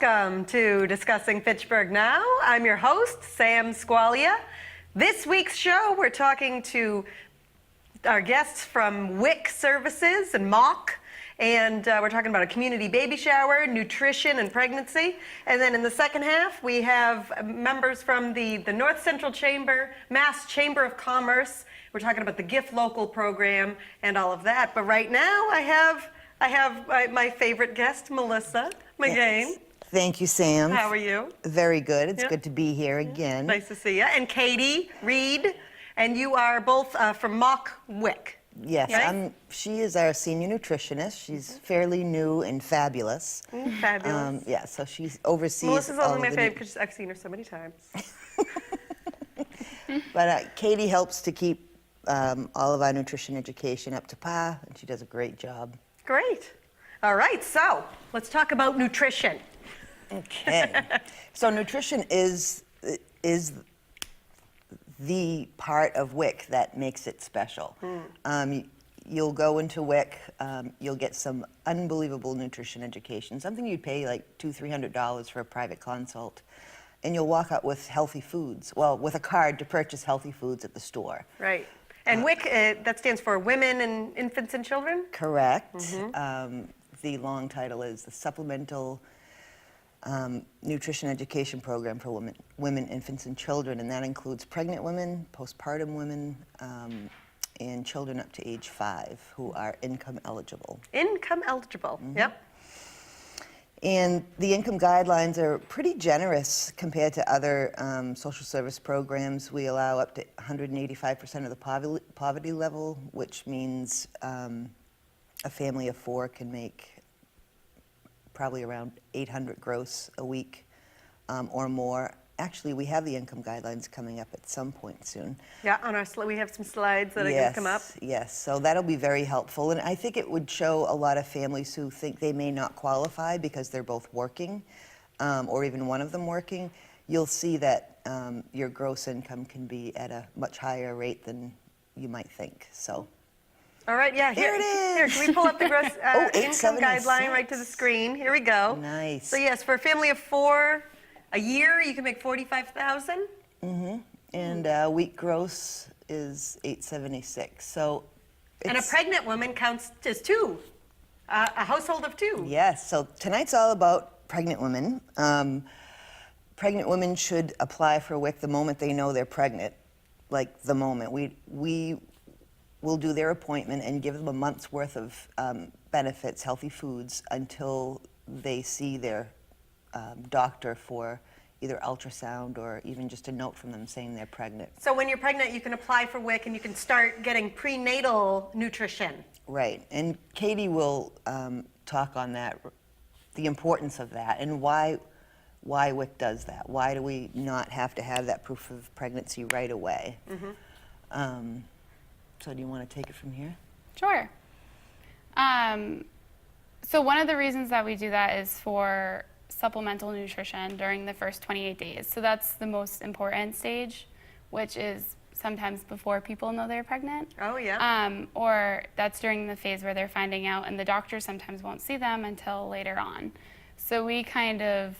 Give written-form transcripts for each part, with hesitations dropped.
Welcome to Discussing Fitchburg Now. I'm your host, Sam Squalia. This week's show, we're talking to our guests from WIC Services and MOC, and we're talking about a community baby shower, nutrition, and pregnancy. And then in the second half, we have members from the North Central Mass Chamber of Commerce. We're talking about the Gift Local program and all of that. But right now, I have my favorite guest, Melissa Magane. Yes. Thank you, Sam. How are you? Very good. It's good to be here again. Nice to see you. And Katie Reed, and you are both from MOC WIC. Yes, right? She is our senior nutritionist. She's fairly new and fabulous. Fabulous. Yeah, so she oversees Melissa's all only of my favorite because I've seen her so many times. But Katie helps to keep all of our nutrition education up to par, and she does a great job. Great. All right, so let's talk about nutrition. Okay. So nutrition is the part of WIC that makes it special. You'll go into WIC, you'll get some unbelievable nutrition education, something you'd pay like $200-300 for a private consult, and you'll walk out with healthy foods, well, with a card to purchase healthy foods at the store. Right. And WIC, that stands for Women and Infants and Children? Correct. The long title is the Supplemental Nutrition Education Program for Women, Infants, and Children, and that includes pregnant women, postpartum women, and children up to age 5 who are income eligible. Income eligible, yep. And the income guidelines are pretty generous compared to other social service programs. We allow up to 185% of the poverty level, which means a family of 4 can make probably around $800 gross a week or more. Actually, we have the income guidelines coming up at some point soon. Yeah, on our we have some slides that are going to come up. Yes, so that'll be very helpful. And I think it would show a lot of families who think they may not qualify because they're both working, or even one of them working. You'll see that your gross income can be at a much higher rate than you might think. So. All right, yeah, here it is. Here, can we pull up the gross income 876. guideline right to the screen? Here we go. Nice. So yes, for a family of 4, a year you can make $45,000. And week gross is $876. So. And a pregnant woman counts as 2, a household of 2. Yes. So tonight's all about pregnant women. Pregnant women should apply for WIC the moment they know they're pregnant, like the moment. We will do their appointment and give them a month's worth of benefits, healthy foods, until they see their doctor for either ultrasound or even just a note from them saying they're pregnant. So when you're pregnant, you can apply for WIC and you can start getting prenatal nutrition. Right, and Katie will talk on that, the importance of that, and why WIC does that. Why do we not have to have that proof of pregnancy right away? So do you want to take it from here? Sure. So one of the reasons that we do that is for supplemental nutrition during the first 28 days. So that's the most important stage, which is sometimes before people know they're pregnant. Oh, yeah. Or that's during the phase where they're finding out, and the doctor sometimes won't see them until later on. So we kind of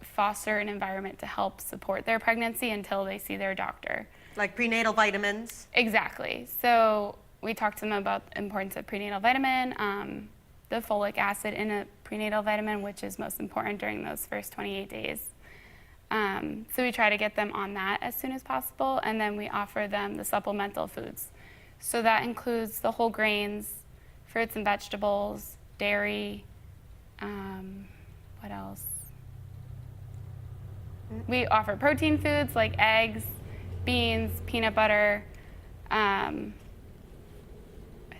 foster an environment to help support their pregnancy until they see their doctor. Like prenatal vitamins? Exactly. So we talk to them about the importance of prenatal vitamin, the folic acid in a prenatal vitamin, which is most important during those first 28 days. So we try to get them on that as soon as possible, and then we offer them the supplemental foods. So that includes the whole grains, fruits and vegetables, dairy, what else? We offer protein foods like eggs, beans, peanut butter. I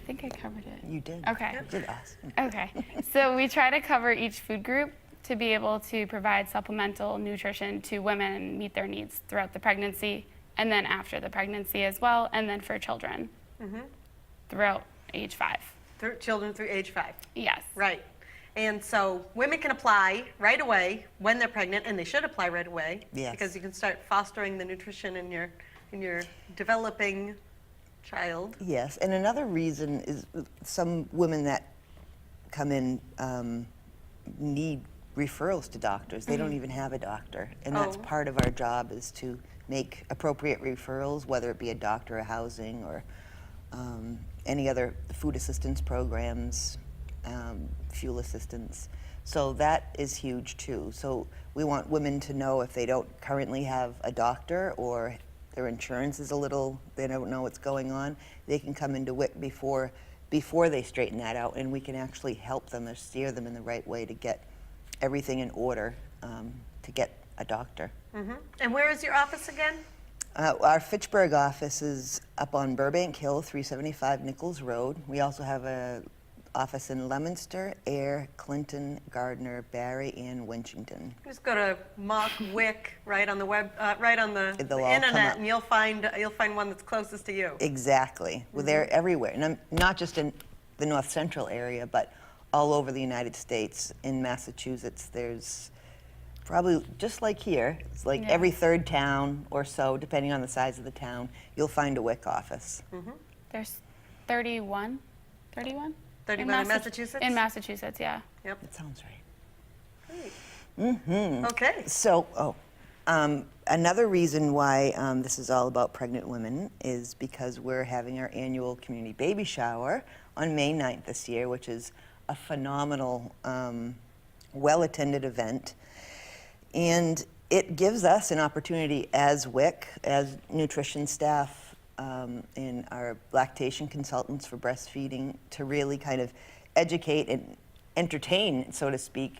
think I covered it. You did. Okay. You did ask. Okay. So we try to cover each food group to be able to provide supplemental nutrition to women and meet their needs throughout the pregnancy, and then after the pregnancy as well, and then for children throughout age 5. Children through age 5. Yes. Right. And so women can apply right away when they're pregnant, and they should apply right away. Yes. Because you can start fostering the nutrition in your developing child. Yes, and another reason is some women that come in need referrals to doctors. They don't even have a doctor, and that's Oh. part of our job, is to make appropriate referrals, whether it be a doctor or housing or any other food assistance programs, fuel assistance. So that is huge too. So we want women to know if they don't currently have a doctor or their insurance is a little, they don't know what's going on, they can come into WIC before they straighten that out, and we can actually help them or steer them in the right way to get everything in order to get a doctor. And where is your office again? Our Fitchburg office is up on Burbank Hill, 375 Nichols Road. We also have a office in Leominster, Air, Clinton, Gardner, Barry, and Winchington. Just go to Mock Wick right on the web, right on the They'll all come internet, up. and you'll find one that's closest to you. Exactly. Well, they're everywhere, and not just in the North Central area, but all over the United States. In Massachusetts, there's probably, just like here, it's like Yeah. every third town or so, depending on the size of the town, you'll find a WIC office. There's 31? 31 in Massachusetts? In Massachusetts, yeah. Yep. That sounds right. Okay. So, another reason why this is all about pregnant women is because we're having our annual community baby shower on May 9th this year, which is a phenomenal, well-attended event. And it gives us an opportunity as WIC, as nutrition staff, and our lactation consultants for breastfeeding, to really kind of educate and entertain, so to speak,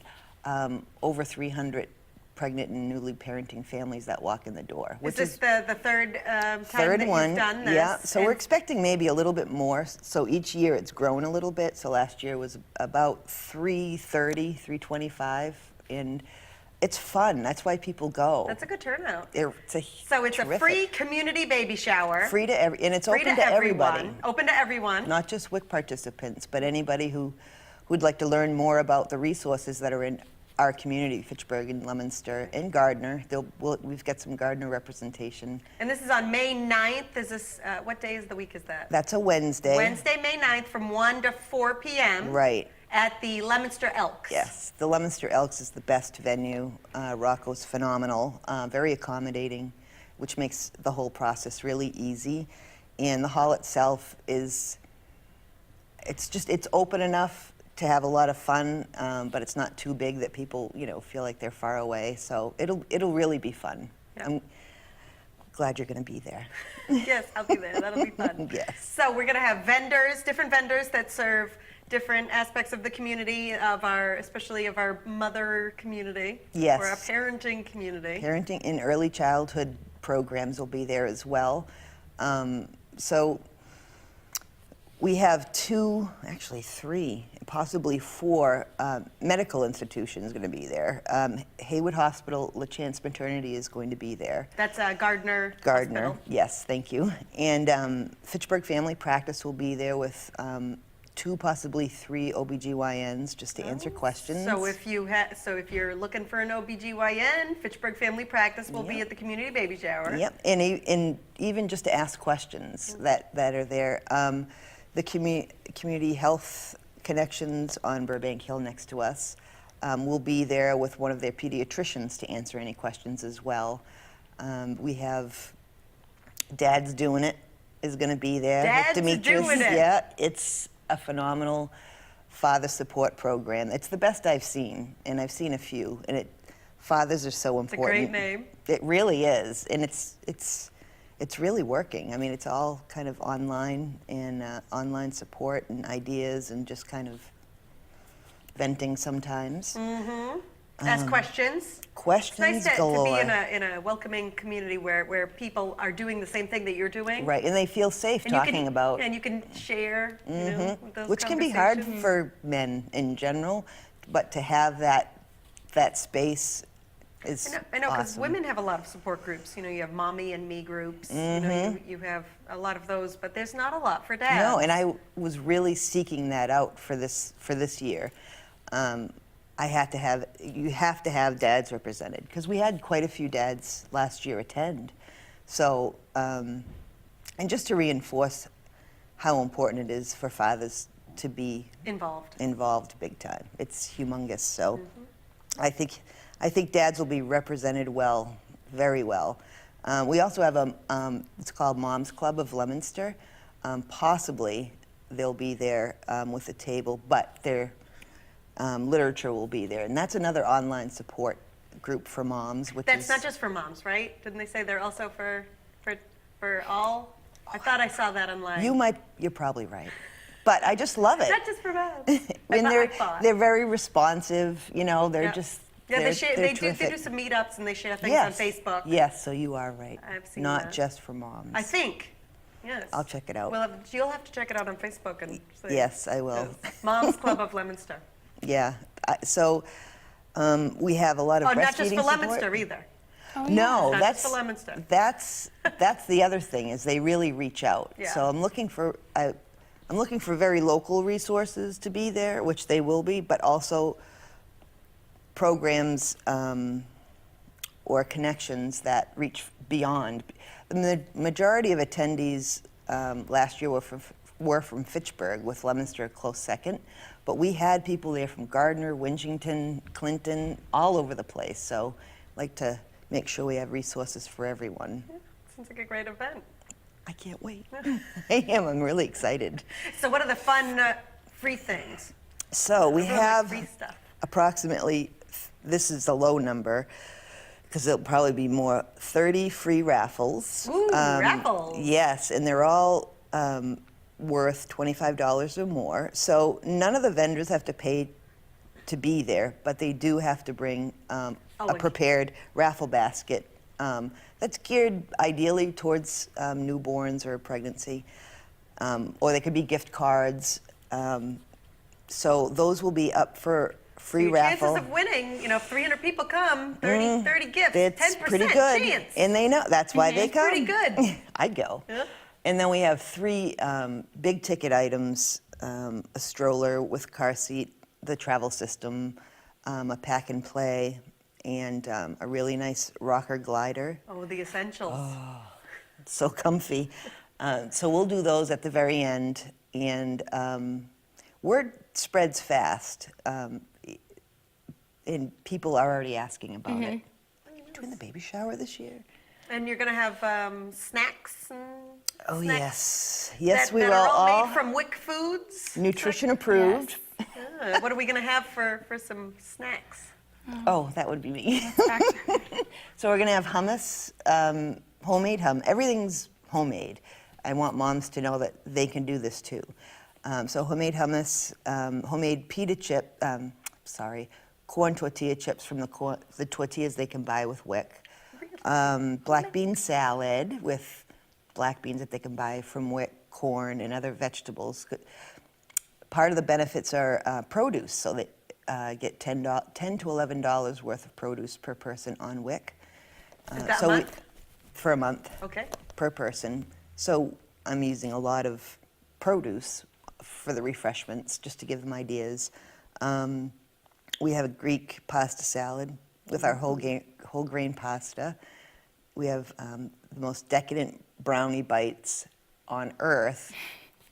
over 300 pregnant and newly parenting families that walk in the door. Is this the third time Third that one, you've done this? yeah. So we're And- expecting maybe a little bit more. So each year it's grown a little bit. So last year was about 330, 325, and it's fun. That's why people go. That's a good turnout. It's a So it's a terrific. free community baby shower. Free to and it's Free open to to everybody, everyone. Open to everyone. not just WIC participants, but anybody who would like to learn more about the resources that are in our community, Fitchburg and Leominster and Gardner. We've got some Gardner representation. And this is on May 9th. Is this, what day is the week is that? That's a Wednesday. Wednesday, May 9th from 1 to 4 p.m. Right. At the Leominster Elks. Yes, the Leominster Elks is the best venue. Rocco's phenomenal, very accommodating, which makes the whole process really easy. And the hall itself it's open enough to have a lot of fun, but it's not too big that people, feel like they're far away. So it'll really be fun. Yeah. I'm glad you're going to be there. Yes, I'll be there. That'll be fun. Yes. So we're going to have different vendors that serve different aspects of the community, especially of our mother community. Yes. Or our parenting community. Parenting and early childhood programs will be there as well. So we have three, possibly four medical institutions going to be there. Haywood Hospital, LaChance Maternity is going to be there. That's Gardner. Gardner, Hospital. yes, thank you. And Fitchburg Family Practice will be there with two, possibly three OBGYNs just to answer questions. So if you're looking for an OBGYN, Fitchburg Family Practice will be Yep. at the community baby shower. Yep, and even just to ask questions that are there. The community health connections on Burbank Hill next to us will be there with one of their pediatricians to answer any questions as well. We have Dad's Doing It is going to be there. with Dad's Demetrius. Doing It. Yeah, it's a phenomenal father support program. It's the best I've seen, and I've seen a few. And fathers are so It's a important. great name. It really is, and it's really working. I mean, it's all kind of online and online support and ideas and just kind of venting sometimes. Ask questions. Questions It's nice to galore. be in a welcoming community where people are doing the same thing that you're doing. Right, and they feel safe And you talking can, about, And you can share, those which can be hard conversations. for men in general, but to have that space is I know, because awesome. women have a lot of support groups. You have mommy and me groups. You have a lot of those, but there's not a lot for dads. No, and I was really seeking that out for this year. You have to have dads represented, because we had quite a few dads last year attend. So, and just to reinforce how important it is for fathers to be Involved. involved big time. It's humongous. So I think dads will be represented well, very well. We also have it's called Moms Club of Leominster. Possibly they'll be there with a table, but their literature will be there. And that's another online support group for moms, which That's is... not just for moms, right? Didn't they say they're also for all? I thought I saw that online. You're probably right. But I just love it. Not just for moms. And I thought. they're very responsive, you know, they're Yeah. just... Yeah, they're they do terrific. some meetups and they share things Yes. on Facebook. Yes, so you are right. I've seen Not that. just for moms. I think. Yes. I'll check it out. Well, you'll have to check it out on Facebook and see. Yes, I will. Moms Club of Leominster. Yeah. So we have a lot of Oh, breastfeeding not just for support. Leominster either. Oh, No, Not that's just for Leominster. that's the other thing is they really reach out. Yeah. So I'm looking for very local resources to be there, which they will be, but also programs or connections that reach beyond. The majority of attendees last year were from Fitchburg, with Leominster a close second, but we had people there from Gardner, Winchington, Clinton, all over the place. So I'd like to make sure we have resources for everyone. Sounds like a great event. I can't wait. I am. I'm really excited. So what are the fun free things? So we What are, like, have free stuff? approximately, this is a low number, because it'll probably be more, 30 free raffles. Ooh, raffles. Yes, and they're all worth $25 or more. So none of the vendors have to pay to be there, but they do have to bring a and- prepared raffle basket that's geared ideally towards newborns or pregnancy, or they could be gift cards. So those will be up for free Your raffle. chances of winning, if 300 people come, 30 gifts, It's 10% pretty good, chance. and they know that's why they come. Pretty good. I'd go. Yeah. And then we have 3 big ticket items: a stroller with car seat, the travel system, a pack and play, and a really nice rocker glider. Oh, the essentials. It's so comfy. So we'll do those at the very end, and word spreads fast, and people are already asking about it. Are you doing the baby shower this year? And you're going to have snacks and Oh, snacks yes, we that will. are all All made from WIC Foods. nutrition approved. What are we going to have for some snacks? Oh, that would be me. So we're gonna have hummus, homemade hummus. Everything's homemade. I want moms to know that they can do this too. So homemade hummus, homemade corn tortilla chips from the tortillas they can buy with WIC. Black bean salad with black beans that they can buy from WIC, corn and other vegetables. Part of the benefits are produce, so they get $10 to $11 worth of produce per person on WIC. Is that a month? For a month. Okay. Per person. So I'm using a lot of produce for the refreshments, just to give them ideas. We have a Greek pasta salad with our whole grain pasta. We have the most decadent brownie bites on earth,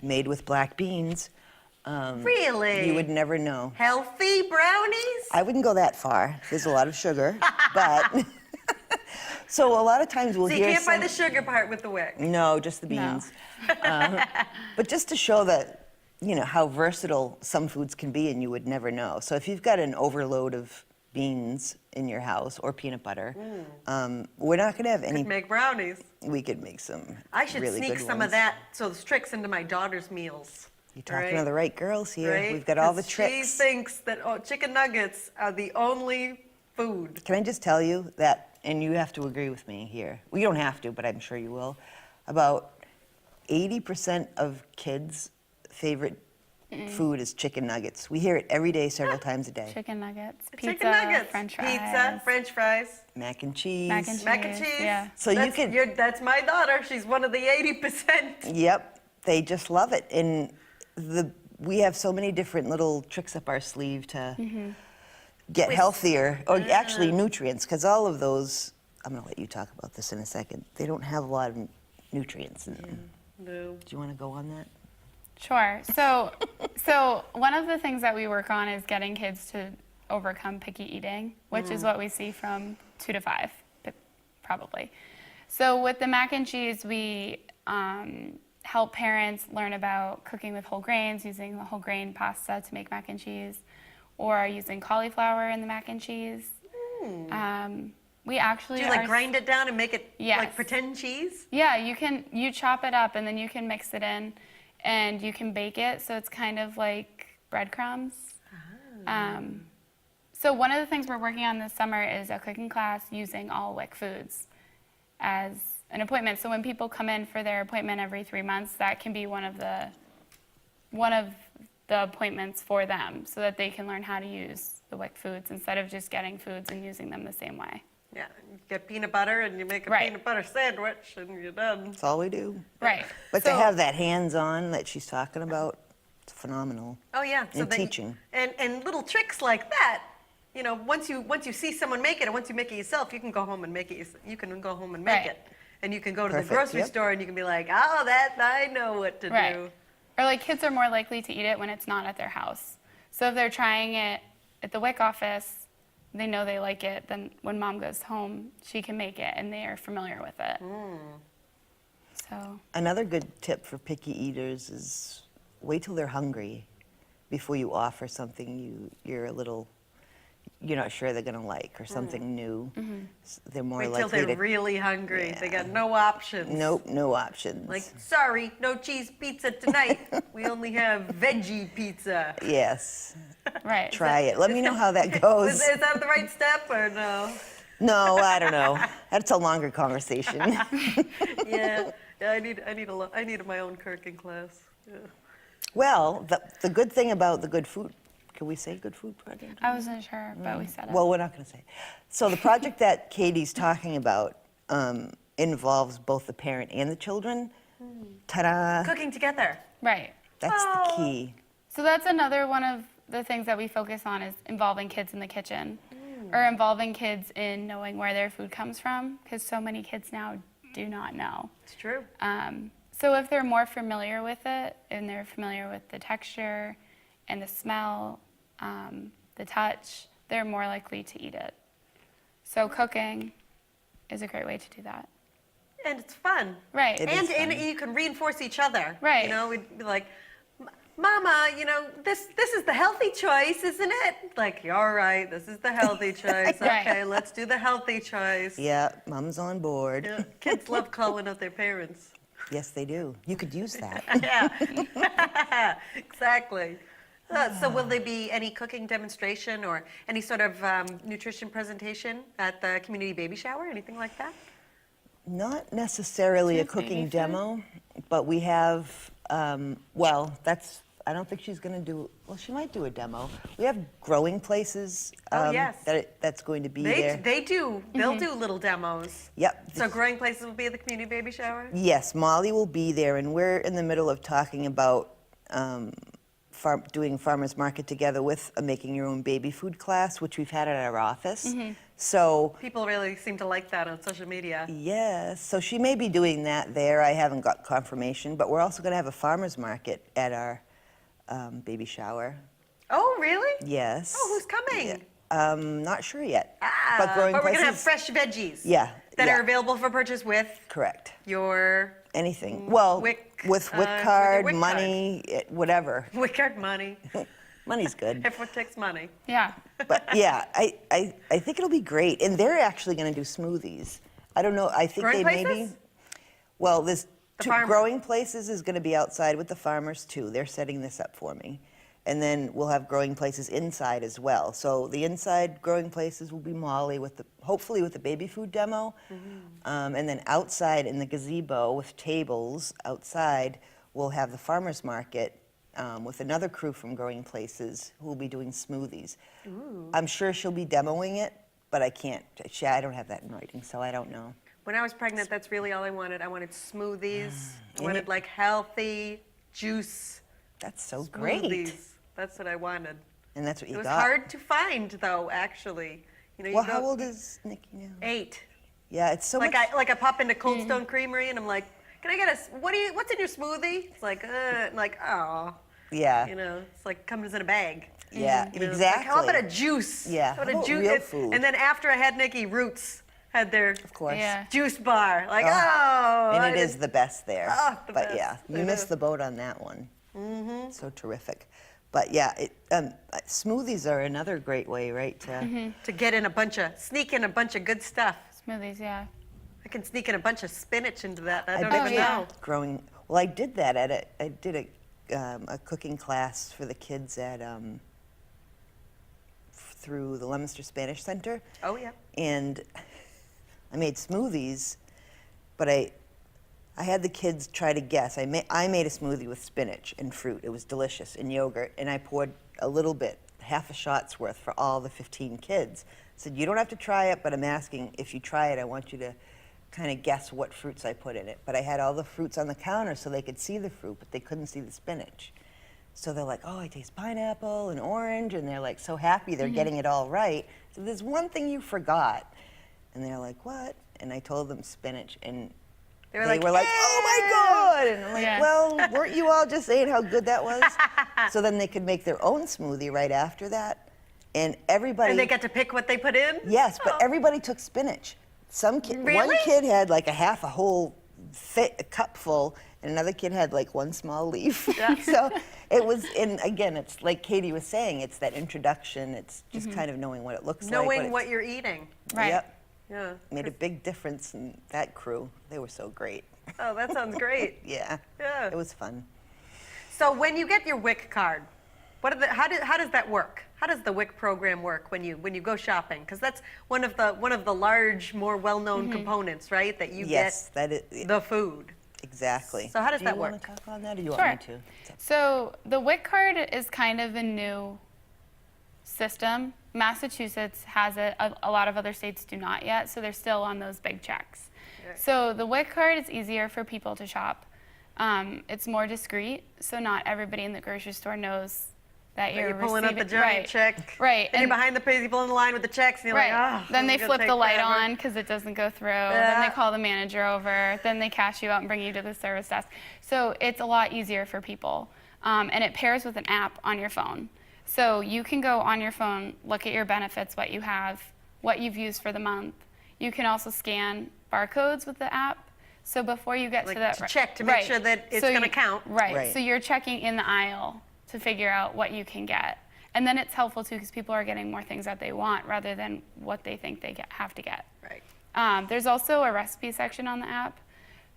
made with black beans. Really? You would never know. Healthy brownies? I wouldn't go that far. There's a lot of sugar, but so a lot of times we'll So you hear can't buy the sugar part with the WIC. No, just the beans. But just to show that, how versatile some foods can be, and you would never know. So if you've got an overload of beans in your house or peanut butter, we're not going to have any. Could make brownies. We could make some. I should really sneak good some ones. of that, so those tricks into my daughter's meals. You're talking right? to the right girls here. Right? We've got all the 'Cause tricks. She thinks that chicken nuggets are the only food. Can I just tell you that, and you have to agree with me here. Well, you don't have to, but I'm sure you will. About 80% of kids' favorite food is chicken nuggets. We hear it every day, several times a day. Chicken nuggets, pizza, Chicken nuggets, French fries. pizza, French fries, Mac and cheese. Mac and cheese. mac and cheese. Yeah. So you could- That's my daughter. She's one of the 80%. Yep, they just love it. And we have so many different little tricks up our sleeve to get healthier, or actually nutrients, because all of those, I'm going to let you talk about this in a second, they don't have a lot of nutrients in them. No. Do you want to go on that? Sure. So one of the things that we work on is getting kids to overcome picky eating, which is what we see from 2 to 5, probably. So with the mac and cheese, we help parents learn about cooking with whole grains, using the whole grain pasta to make mac and cheese, or using cauliflower in the mac and cheese. We actually Do you like grind it down and make it Yes. like pretend cheese? Yeah, you chop it up and then you can mix it in and you can bake it so it's kind of like breadcrumbs. So one of the things we're working on this summer is a cooking class using all WIC foods as an appointment. So when people come in for their appointment every 3 months, that can be one of the appointments for them so that they can learn how to use the WIC foods instead of just getting foods and using them the same way. Yeah, you get peanut butter and you make a Right. peanut butter sandwich and you're done. That's all we do. Right. But So- to have that hands-on that she's talking about, it's phenomenal. Oh yeah, And teaching. and little tricks like that. You know, once you see someone make it, and once you make it yourself, you can go home and make it. You can go home and make Right. it, and you can go to Perfect, the grocery yep. store and you can be like, oh, that I know what to Right. do. Or like kids are more likely to eat it when it's not at their house. So if they're trying it at the WIC office, they know they like it, then when mom goes home, she can make it and they are familiar with it. So, Another good tip for picky eaters is wait till they're hungry before you offer something you're not sure they're gonna like or something new. They're more Wait till likely they're to. really hungry. They Yeah. got no options. Nope, no options. Like, sorry, no cheese pizza tonight. We only have veggie pizza. Yes, right. try it. Let me know how that goes. Is that the right step or no? No, I don't know. That's a longer conversation. Yeah, I need my own cooking class. Yeah. Well, the good thing about the Good Food, can we say Good Food Project? I wasn't sure, but we said it. Well, we're not going to say. So the project that Katie's talking about involves both the parent and the children. Ta-da! Cooking together. Right. That's the Oh. key. So that's another one of the things that we focus on is involving kids in the kitchen or involving kids in knowing where their food comes from because so many kids now do not know. It's true. So if they're more familiar with it and they're familiar with the texture and the smell, the touch, they're more likely to eat it. So cooking is a great way to do that. And it's fun. Right. It And is fun. you can reinforce each other. Right. You know, we'd be like, Mama, you know, this is the healthy choice, isn't it? Like, all right, this is the healthy choice. Right. Okay, let's do the healthy choice. Yeah, Mom's on board. Yeah. Kids love calling out their parents. Yes, they do. You could use that. Yeah, exactly. So will there be any cooking demonstration or any sort of nutrition presentation at the community baby shower, anything like that? Not necessarily a Kids baby cooking food? demo, but we have, I don't think she's going to do, well, she might do a demo. We have growing places Oh, yes. that's going to be there. They'll do little demos. Yep. So growing places will be at the community baby shower? Yes, Molly will be there, and we're in the middle of talking about doing farmers market together with a making your own baby food class, which we've had at our office. So People really seem to like that on social media. yes, so she may be doing that there. I haven't got confirmation, but we're also going to have a farmers market at our baby shower. Oh, really? Yes. Oh, who's coming? Not sure yet. But we're going to have places- fresh veggies. Yeah, That yeah. are available for purchase with Correct. your Anything. Well, WIC, with with WIC your card, WIC money, whatever. Wickard money. Money's good. Everyone takes money. Yeah. But yeah, I think it'll be great. And they're actually going to do smoothies. I don't know. I think Growing they places? Well, there's The two farmer. growing places is going to be outside with the farmers too. They're setting this up for me. And then we'll have growing places inside as well. So the inside growing places will be Molly hopefully with the baby food demo. And then outside in the gazebo with tables outside, we'll have the farmers market with another crew from Growing Places who will be doing smoothies. I'm sure she'll be demoing it, but I can't. I don't have that in writing, so I don't know. When I was pregnant, that's really all I wanted. I wanted smoothies. I And wanted it- like healthy juice That's so great. smoothies. That's what I wanted. And that's what It you was got. hard to find, though. Actually, you know, you Well, go how old is Nikki now? 8. Yeah, it's so Like much. I pop into Cold Stone Creamery and I'm like, can I get what's in your smoothie? It's like, I'm like, oh. Yeah. You know, it's like comes in a bag. Yeah, You know, it's exactly. like, how about a juice? Yeah, How about how a about juice? real food? And then after I had Nikki, Roots had their Of course. Yeah. juice bar. Like, Oh, oh. And I it is the best there. Oh, the but best. yeah, you It missed is. the boat on that one. Mm-hmm. So terrific. But yeah, smoothies are another great way, right? to get in sneak in a bunch of good stuff. Smoothies, yeah. I can sneak in a bunch of spinach into that. I don't bet even you know. growing. Well, I did that I did a cooking class for the kids at through the Leominster Spanish Center. Oh, yeah. And I made smoothies, but I had the kids try to guess. I made a smoothie with spinach and fruit. It was delicious, and yogurt, and I poured a little bit, half a shot's worth for all the 15 kids. I said, you don't have to try it, but I'm asking if you try it, I want you to kind of guess what fruits I put in it. But I had all the fruits on the counter so they could see the fruit, but they couldn't see the spinach. So they're like, oh, I taste pineapple and orange, and they're like so happy they're getting it all right. So there's one thing you forgot. And they're like, what? And I told them spinach, and They were like, like, oh my God! And I'm like, Yeah. well, weren't you all just saying how good that was? So then they could make their own smoothie right after that. And everybody... And they got to pick what they put in? Yes, but Oh. everybody took spinach. One Really? kid had like a whole cupful, and another kid had like one small leaf. Yeah. So it was, and again, it's like Katie was saying, it's that introduction. It's just kind of knowing what it looks like. Knowing what you're eating. Right. Yep. Yeah. Made a big difference in that crew. They were so great. Oh, that sounds great. Yeah. Yeah. It was fun. So when you get your WIC card, how does that work? How does the WIC program work when you go shopping? Because that's one of the large, more well-known components, right? That you Yes, get that is the food. exactly. So how does that Do you want work? to talk on that, or do you Sure. want me to? So the WIC card is kind of a new system. Massachusetts has it. A lot of other states do not yet, so they're still on those big checks. Right. So the WIC card is easier for people to shop. It's more discreet, so not everybody in the grocery store knows that You're you're pulling up the receiving- giant right. check. Right. And you're behind the people in the line with the checks, and you're Right. like, oh. Then they this is flip gonna the take light forever. on because it doesn't go through. Then Yeah. they call the manager over. Then they cash you out and bring you to the service desk. So it's a lot easier for people. And it pairs with an app on your phone. So you can go on your phone, look at your benefits, what you have, what you've used for the month. You can also scan barcodes with the app. So before you get Like to that, to check to make right. sure that it's So gonna you- count. Right. Right. So you're checking in the aisle to figure out what you can get. And then it's helpful too because people are getting more things that they want rather than what they think they have to get. Right. There's also a recipe section on the app.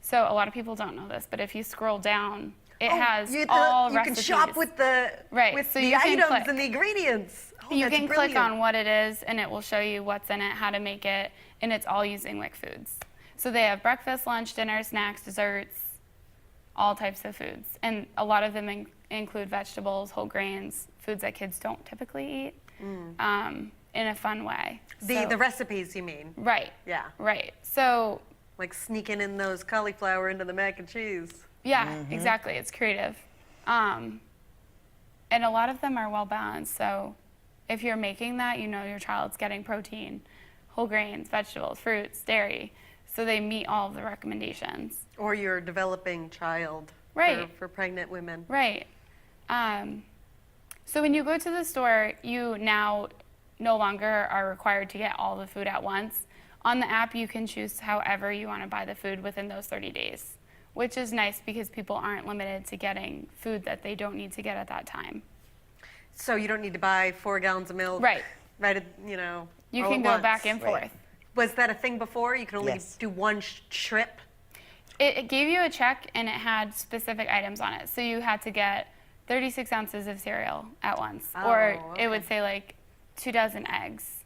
So a lot of people don't know this, but if you scroll down, it has all you recipes. can shop with the Right, with so the you can items click. and the ingredients. Oh, You that's can brilliant. click on what it is, and it will show you what's in it, how to make it, and it's all using WIC foods. So they have breakfast, lunch, dinner, snacks, desserts, all types of foods. And a lot of them include vegetables, whole grains, foods that kids don't typically eat, in a fun way. the So- recipes, you mean? Right. Yeah. Right. So Like sneaking in those cauliflower into the mac and cheese. yeah, exactly. It's creative. And a lot of them are well balanced. So if you're making that, you know your child's getting protein, whole grains, vegetables, fruits, dairy. So they meet all of the recommendations. Or your developing child. Right. For pregnant women. Right. So when you go to the store, you now no longer are required to get all the food at once. On the app, you can choose however you want to buy the food within those 30 days, which is nice because people aren't limited to getting food that they don't need to get at that time. So you don't need to buy 4 gallons of milk. Right. Right. You know. You all can at go once. back and Right. forth. Was that a thing before? You could only Yes. do one trip. It gave you a check and it had specific items on it. So you had to get 36 ounces of cereal at once. Or Oh, it would okay. say like 2 dozen eggs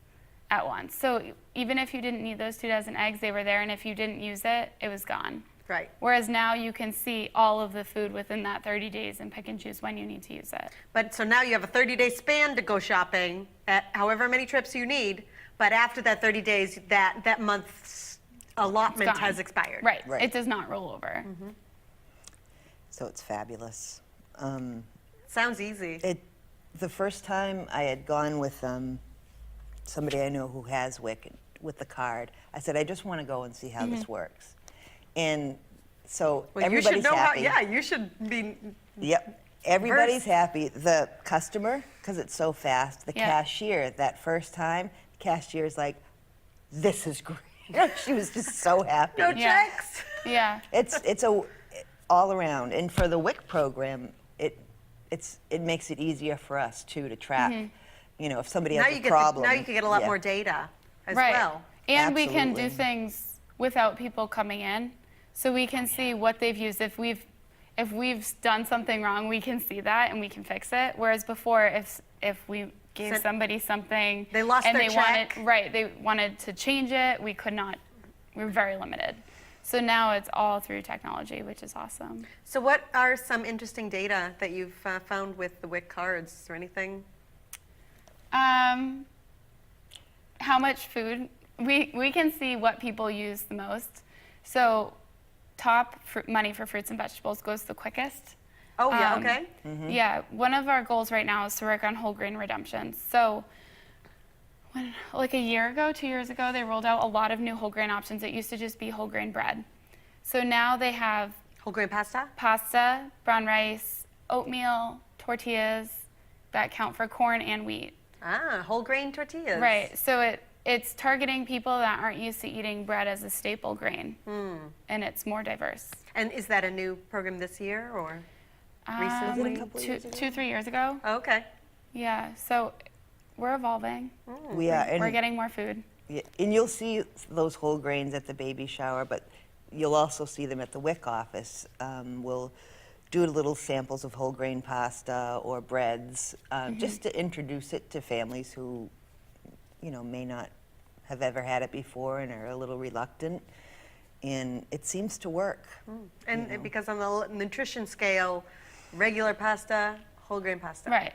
at once. So even if you didn't need those 2 dozen eggs, they were there. And if you didn't use it, it was gone. Right. Whereas now you can see all of the food within that 30 days and pick and choose when you need to use it. But so now you have a 30-day span to go shopping at however many trips you need. But after that 30 days, that month's allotment gone. has expired. Right. Right. It does not roll over. So it's fabulous. Sounds easy. The first time I had gone with somebody I know who has WIC with the card, I said, I just want to go and see how this works. And so Well, you everybody's should know happy. how. Yeah, you should be. Yep. Everybody's happy. The customer, because it's so fast. The cashier, that first time, the cashier's like, this is great. She was just so happy. No checks. Yeah. It's a all around, and for the WIC program, it makes it easier for us too to track. You know, if somebody has a problem. Now you can get a lot more data as Right. well. And we can do Absolutely. things without people coming in, so we can see what they've used. If we've done something wrong, we can see that and we can fix it. Whereas before, if we gave somebody something They lost and their they check. they wanted to change it, we could not. We were very limited. So now it's all through technology, which is awesome. So what are some interesting data that you've found with the WIC cards? Is there anything? How much food? We can see what people use the most. So top money for fruits and vegetables goes the quickest. Oh, yeah, okay. Yeah, one of our goals right now is to work on whole grain redemptions. So like a year ago, 2 years ago, they rolled out a lot of new whole grain options. It used to just be whole grain bread. So now they have Whole grain pasta? pasta, brown rice, oatmeal, tortillas that count for corn and wheat. Ah, whole grain tortillas. Right, so it's targeting people that aren't used to eating bread as a staple grain, and it's more diverse. And is that a new program this year or recently? a couple years ago? 2-3 years ago. Oh, okay. Yeah, so we're evolving. We are, We're and, getting more food. and you'll see those whole grains at the baby shower, but you'll also see them at the WIC office. We'll do little samples of whole grain pasta or breads, just to introduce it to families who, you know, may not have ever had it before and are a little reluctant. And it seems to work. And because on the nutrition scale, regular pasta, whole grain pasta. Right.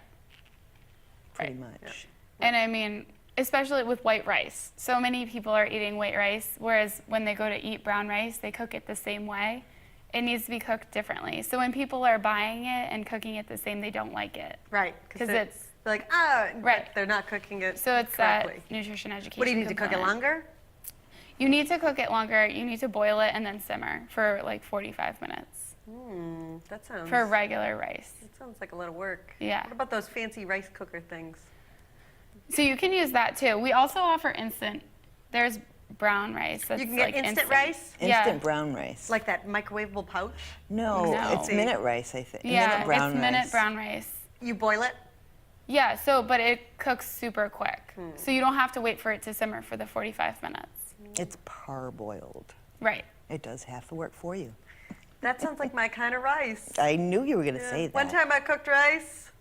Pretty Right. much. And I mean, especially with white rice. So many people are eating white rice, whereas when they go to eat brown rice, they cook it the same way. It needs to be cooked differently. So when people are buying it and cooking it the same, they don't like it. Right. 'Cause they're it's- like, Right. but they're not cooking it So it's correctly. that nutrition education. What do you need to cook it component. longer? You need to cook it longer. You need to boil it and then simmer for like 45 minutes That sounds. for regular rice. That sounds like a lot of work. Yeah. What about those fancy rice cooker things? So you can use that too. We also offer instant. There's brown rice. That's You can get like instant rice? Yeah. Instant brown rice. Like that microwavable pouch? No, No. it's minute rice, I think. Yeah, minute brown it's minute rice. brown rice. You boil it? Yeah, but it cooks super quick. So you don't have to wait for it to simmer for the 45 minutes. It's parboiled. Right. It does half the work for you. That sounds like my kind of rice. I knew you were going to Yeah. say that. One time I cooked rice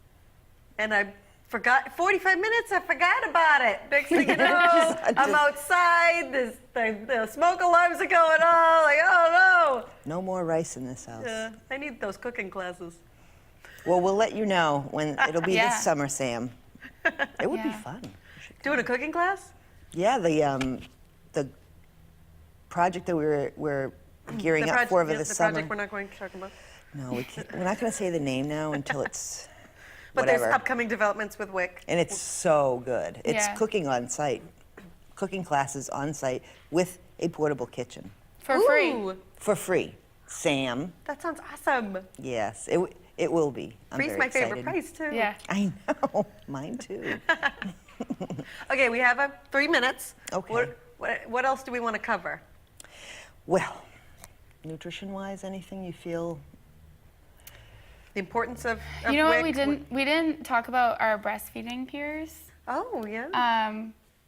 and I forgot, 45 minutes, I forgot about it. Next thing you know, I'm outside, the smoke alarms are going on, like, oh No more rice in this house. no. Yeah, I need those cooking classes. Well, we'll let you know when it'll be Yeah. this summer, Sam. It would be Yeah. fun. Doing a cooking class? Yeah, the project that we're gearing The up for over yeah, the the summer. project we're not going to talk about. No, we're not going to say the name now until it's But whatever. there's upcoming developments with WIC. And it's so good. It's Yeah. cooking on site, cooking classes on site with a portable kitchen For free. Ooh, for free. Sam, that sounds awesome. yes, it will be. I'm Free's very my favorite excited. price too. Yeah. I know, mine too. Okay, we have 3 minutes. Okay. What else do we want to cover? Well, nutrition-wise, anything you feel? The importance of You know what WIC? we didn't talk about our breastfeeding peers. Oh, yeah.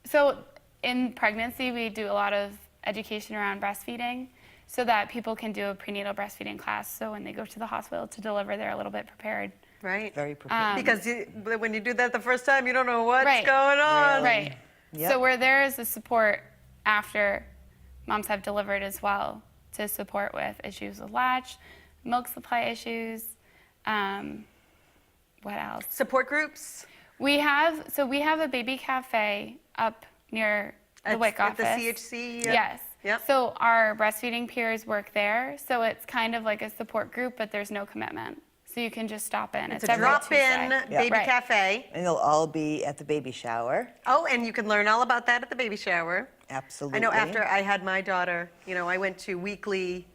So in pregnancy, we do a lot of education around breastfeeding so that people can do a prenatal breastfeeding class. So when they go to the hospital to deliver, they're a little bit prepared. Right. Very prepared. Because when you do that the first time, you don't know what's Right. going on. Right. Yep. So we're there as a support after moms have delivered as well to support with issues with latch, milk supply issues. What else? Support groups We have a baby cafe up near the WIC at office. the CHC. Yes. Yep. So our breastfeeding peers work there. So it's kind of like a support group, but there's no commitment. So you can just stop in. It's a every drop-in Tuesday. baby Right. cafe. And they'll all be at the baby shower. Oh, and you can learn all about that at the baby shower. Absolutely. I know after I had my daughter, I went to weekly,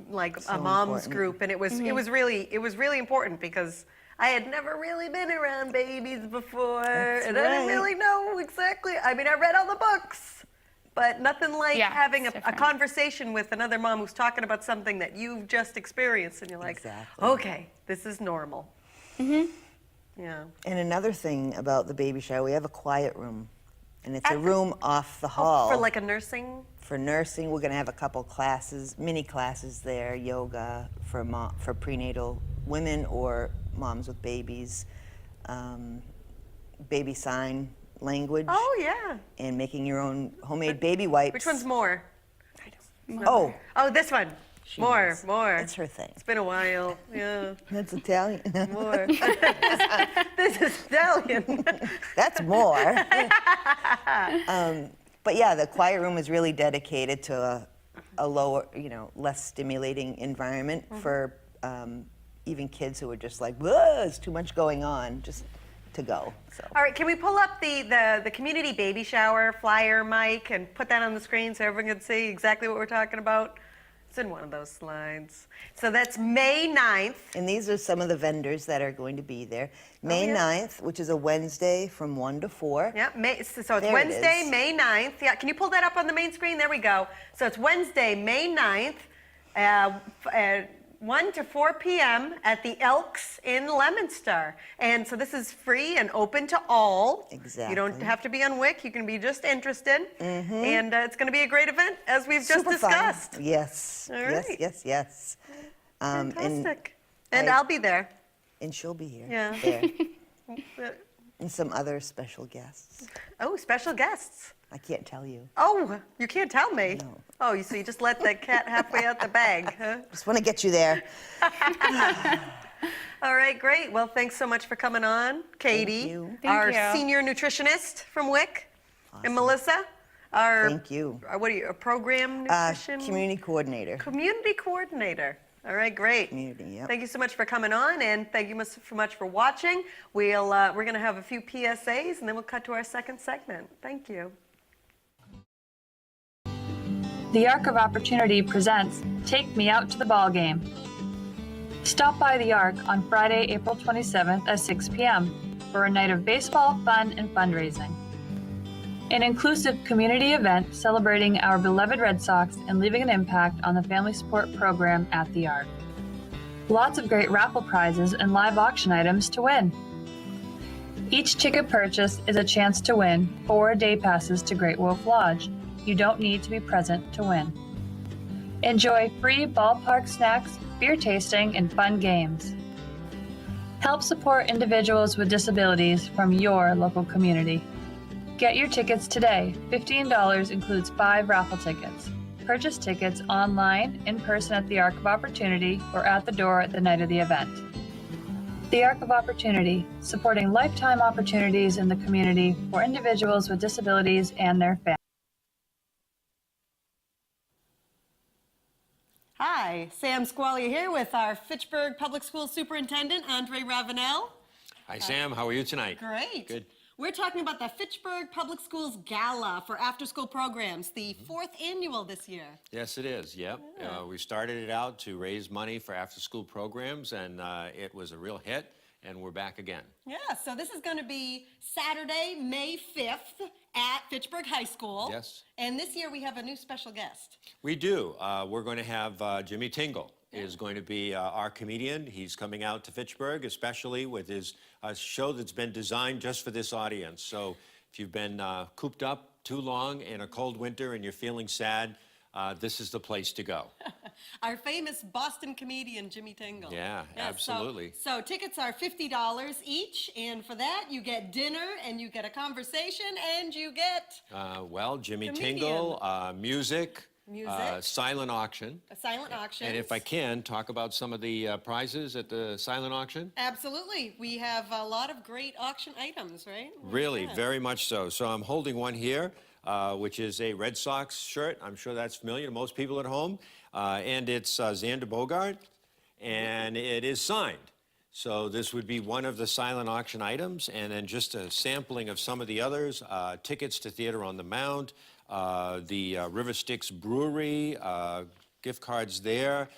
like So a mom's important. group, and it was really important because I had never really been around babies before, That's and I didn't right. really know exactly. I mean, I read all the books, but nothing like Yeah, having it's a different. conversation with another mom who's talking about something that you've just experienced, and you're like, Exactly. okay, this is normal. Yeah. And another thing about the baby shower, we have a quiet room, and it's a room off the hall. For like a nursing? For nursing, we're going to have a couple classes, mini classes there, yoga for prenatal women or moms with babies, baby sign language, Oh, yeah. and making your own homemade baby wipes. Which one's more? Oh, Oh, this one. More, knows. more. That's her thing. It's been a while. Yeah, That's Italian. more. This is Italian. That's more. But yeah, the quiet room is really dedicated to a lower, less stimulating environment for even kids who are just like, whoa, there's too much going on, just to go. So All right, can we pull up the community baby shower flyer, Mike, and put that on the screen so everyone can see exactly what we're talking about? It's in one of those slides. So that's May 9th. And these are some of the vendors that are going to be there. May yeah. 9th, which is a Wednesday from 1 to 4. Yeah, so it's There it Wednesday, is. May 9th. Yeah, can you pull that up on the main screen? There we go. So it's Wednesday, May 9th, 1 to 4 p.m. at the Elks in Leominster. And so this is free and open to all. You don't Exactly. have to be on WIC. You can be just interested. And it's going to be a great event, as we've just Super fun. discussed. Yes, All yes, right. yes. Fantastic. And I- I'll be there. And she'll be here. Yeah. There. And some other special guests. Oh, special guests. I can't tell you. Oh, you can't tell me. No. Oh, so you just let the cat halfway out the bag, huh? Just want to get you there. All right, great. Well, thanks so much for coming on, Katie, you. Thank our you. senior nutritionist from WIC, and Melissa, our Thank you. What are you? A program nutrition Community coordinator. community coordinator. All right, great. Community, yep. Thank you so much for coming on, and thank you so much for watching. We're going to have a few PSAs, and then we'll cut to our second segment. Thank you. The Arc of Opportunity presents Take Me Out to the Ball Game. Stop by the Arc on Friday, April 27th at 6 p.m. for a night of baseball, fun, and fundraising. An inclusive community event celebrating our beloved Red Sox and leaving an impact on the family sport program at the Arc. Lots of great raffle prizes and live auction items to win. Each ticket purchase is a chance to win 4 day passes to Great Wolf Lodge. You don't need to be present to win. Enjoy free ballpark snacks, beer tasting, and fun games. Help support individuals with disabilities from your local community. Get your tickets today. $15 includes 5 raffle tickets. Purchase tickets online, in person at the Arc of Opportunity, or at the door at the night of the event. The Arc of Opportunity, supporting lifetime opportunities in the community for individuals with disabilities and their families. Hi, Sam Squalia here with our Fitchburg Public Schools Superintendent, Andre Ravenel. Hi, Sam. How are you tonight? Great. Good. We're talking about the Fitchburg Public Schools Gala for after-school programs, the 4th annual this year. Yes, it is. Yep. We started it out to raise money for after-school programs, and it was a real hit, and we're back again. Yeah, so this is going to be Saturday, May 5th at Fitchburg High School. Yes. And this year we have a new special guest. We do. We're going to have Jimmy Tingle is going to be our comedian. He's coming out to Fitchburg, especially with his show that's been designed just for this audience. So if you've been cooped up too long in a cold winter and you're feeling sad, this is the place to go. Our famous Boston comedian, Jimmy Tingle. Yeah, Yes, absolutely. So tickets are $50 each, and for that you get dinner, and you get a conversation, and you get Well, Jimmy Comedian. Tingle, music, Music. silent auction. a silent auction. And if I can, talk about some of the prizes at the silent auction. Absolutely. We have a lot of great auction items, right? Really, Yeah. very much so. So I'm holding one here, which is a Red Sox shirt. I'm sure that's familiar to most people at home. And it's Xander Bogart, and it is signed. So this would be one of the silent auction items, and then just a sampling of some of the others, tickets to Theater on the Mount, the River Styx Brewery, gift cards there,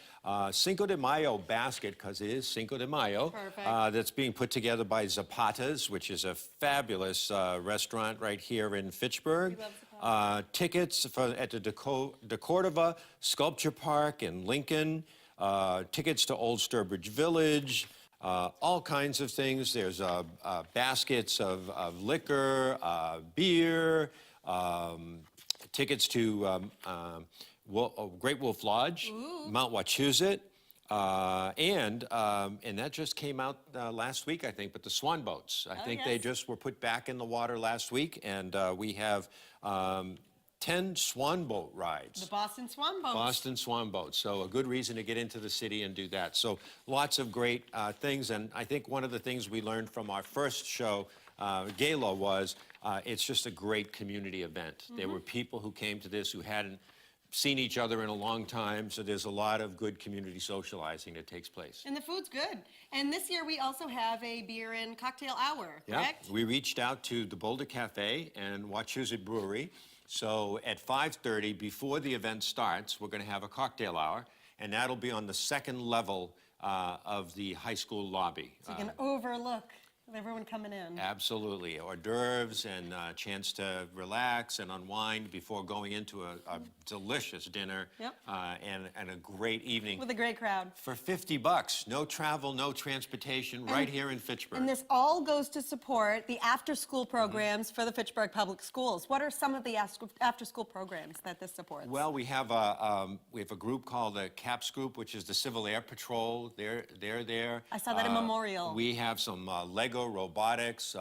Cinco de Mayo basket, because it is Cinco de Mayo. Perfect. That's being put together by Zapata's, which is a fabulous restaurant right here in Fitchburg. Tickets at the De Cordova Sculpture Park in Lincoln. Tickets to Old Sturbridge Village. All kinds of things. There's baskets of liquor, beer, tickets to Great Wolf Lodge, Mount Wachusett, and that just came out last week, I think, but the swan boats. I think they just were put back in the water last week, and we have 10 swan boat rides. The Boston Swan Boats. Boston Swan Boats. So a good reason to get into the city and do that. So lots of great things. And I think one of the things we learned from our first show, Gala, was it's just a great community event. There were people who came to this who hadn't seen each other in a long time. So there's a lot of good community socializing that takes place. And the food's good. And this year we also have a beer and cocktail hour, correct? Yeah, we reached out to the Boulder Cafe and Wachusett Brewery. So at 5:30, before the event starts, we're going to have a cocktail hour, and that'll be on the second level of the high school lobby. So you can overlook everyone coming in. Absolutely. Hors d'oeuvres and a chance to relax and unwind before going into a delicious dinner. Yep. And a great evening. With a great crowd. For $50, no travel, no transportation, right here in Fitchburg. And this all goes to support the after-school programs for the Fitchburg Public Schools. What are some of the after-school programs that this supports? Well, we have a group called the CAPS Group, which is the Civil Air Patrol. They're there. I saw that in Memorial. We have some Lego robotics.